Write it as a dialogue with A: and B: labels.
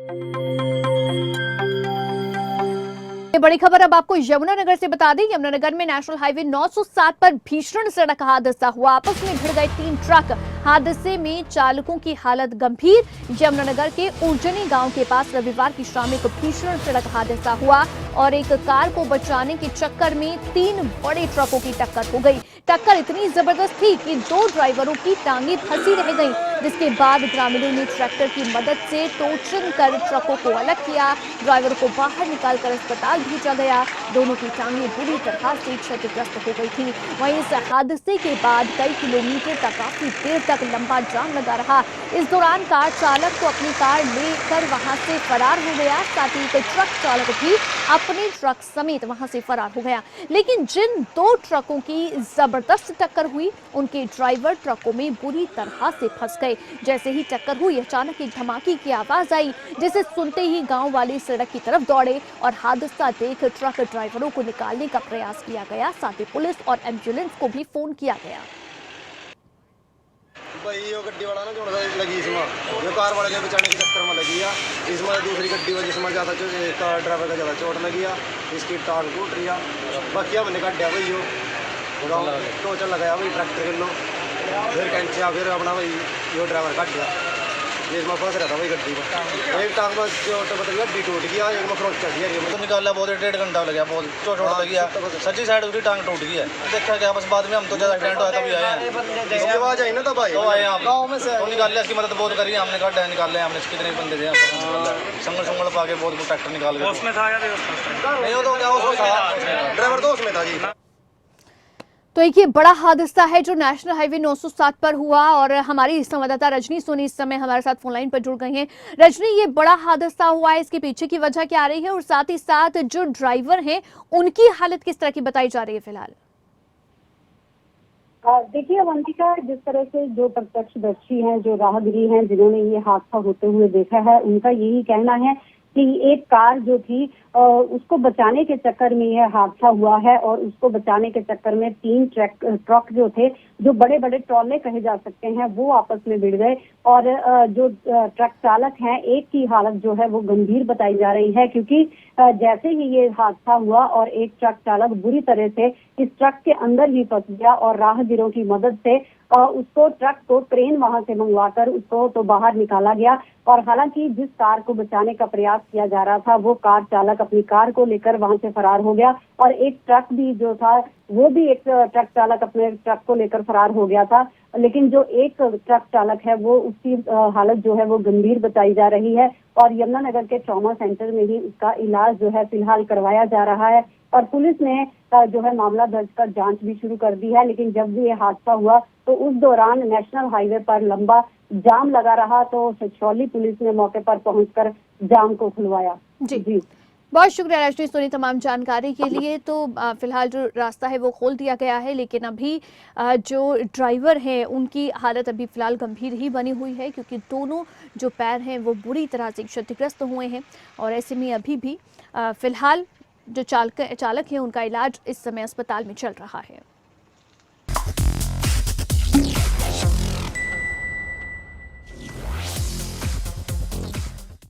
A: ये बड़ी खबर अब आपको यमुनानगर से बता दें। यमुनानगर में नेशनल हाईवे 907 पर भीषण सड़क हादसा हुआ। आपस में भिड़ गए 3 ट्रक। हादसे में चालकों की हालत गंभीर। यमुनानगर के उर्जनी गांव के पास रविवार की शाम एक भीषण सड़क हादसा हुआ और एक कार को बचाने के चक्कर में 3 बड़े ट्रकों की टक्कर हो गई। टक्कर इतनी जबरदस्त थी कि 2 ड्राइवरों की टांगें फंसी रह गईं, जिसके बाद ग्रामीणों ने ट्रैक्टर की मदद से टोचन कर ट्रकों को अलग किया। ड्राइवर को बाहर निकालकर अस्पताल भेजा गया। दोनों की टांगें बुरी तरह से क्षतिग्रस्त हो गई थी। वहीं इस हादसे के बाद कई किलोमीटर तक काफी देर तक लंबा जाम लगा रहा। इस दौरान कार चालक को अपनी कार लेकर वहां से फरार हो गया। साथ ही एक ट्रक चालक भी अपने ट्रक समेत वहां से फरार हो गया। लेकिन जिन 2 ट्रकों की जबरदस्त टक्कर हुई, उनके ड्राइवर ट्रकों में बुरी तरह से फंस गए। जैसे ही टक्कर हुई, अचानक एक धमाके की आवाज आई, जिसे सुनते ही गांव वाले सड़क की तरफ दौड़े और हादसा देख ट्रक ड्राइवरों को निकालने का प्रयास किया गया। साथ ही पुलिस और एम्बुलेंस को भी फोन किया गया।
B: भाई ये गड्डी वाला ना जो लगी इसमें, ये कार वाले के बचाने के चक्कर में लगी है। इसमें दूसरी गड्डी में जिसमें ज़्यादा ड्राइवर का ज़्यादा चोट लगी है, इसकी टांग टूट रही है। बाकी अब निकल गया भाई यो टोचन लगाया भाई ट्रैक्टर के लो, फिर कैंचिया फिर अपना भाई यो ड्राइवर कट गया। इसमें फंस रहा था भाई गड्डी में, एक टांग में चोट मतलब गड्डी टूट गया, एक में फ्रॉक चढ़ गया। तो निकाला बहुत 1.5 घंटा लग गया, बहुत चोट लगी है। सच्ची साइड उसकी टांग टूट गई है। देखा गया बस बाद में हम तो ज़्यादा एक्सीडेंट हुआ तभी आए हैं। इसकी आवाज़ आई ना तब आए, तो आए हम गाँव में से तो निकाल लिया। इसकी मदद बहुत करी हमने, गड्ढा निकाल लिया हमने। कितने बंदे थे संगल संगल पा के बहुत ट्रैक्टर निकाल गया। उसमें था नहीं, वो तो क्या उसमें था, ड्राइवर तो उसमें था जी।
A: तो एक ये बड़ा हादसा है जो नेशनल हाईवे 907 पर हुआ और हमारी संवाददाता रजनी सोनी इस समय हमारे साथ फोन लाइन पर जुड़ गई हैं। रजनी, ये बड़ा हादसा हुआ है, इसके पीछे की वजह क्या आ रही है और साथ ही साथ जो ड्राइवर हैं उनकी हालत किस तरह की बताई जा रही है फिलहाल?
C: देखिए अवंतिका, जिस तरह से जो प्रत्यक्षदर्शी हैं, जो राहगीर हैं, जिन्होंने ये हादसा होते हुए देखा है, उनका यही कहना है कि एक कार जो थी उसको बचाने के चक्कर में यह हादसा हुआ है और उसको बचाने के चक्कर में 3 ट्रक जो थे, जो बड़े बड़े ट्रॉले कहे जा सकते हैं, वो आपस में भिड़ गए और जो ट्रक चालक हैं, एक की हालत जो है वो गंभीर बताई जा रही है। क्योंकि जैसे ही ये हादसा हुआ और एक ट्रक चालक बुरी तरह से इस ट्रक के अंदर ही फंस गया और राहगीरों की मदद से उसको ट्रक को क्रेन वहां से मंगवाकर उसको तो बाहर निकाला गया। और हालांकि जिस कार को बचाने का प्रयास किया जा रहा था, वो कार चालक अपनी कार को लेकर वहां से फरार हो गया और एक ट्रक भी जो था, वो भी एक ट्रक चालक अपने ट्रक को लेकर फरार हो गया था। लेकिन जो एक ट्रक चालक है, वो उसकी हालत जो है वो गंभीर बताई जा रही है और यमुनानगर के ट्रॉमा सेंटर में ही उसका इलाज जो है फिलहाल करवाया जा रहा है। और पुलिस ने जो है मामला दर्ज कर जांच भी शुरू कर दी है। लेकिन जब भी ये हादसा हुआ तो उस दौरान नेशनल हाईवे पर लंबा जाम लगा रहा, तो सचौली पुलिस ने मौके पर पहुंचकर जाम को खुलवाया।
A: जी बहुत शुक्रिया रजनी सोनी तमाम जानकारी के लिए। तो फिलहाल जो रास्ता है वो खोल दिया गया है, लेकिन अभी जो ड्राइवर हैं उनकी हालत अभी फिलहाल गंभीर ही बनी हुई है, क्योंकि दोनों जो पैर हैं वो बुरी तरह से क्षतिग्रस्त हुए हैं और ऐसे में अभी भी फिलहाल जो चालक हैं उनका इलाज इस समय अस्पताल में चल रहा है।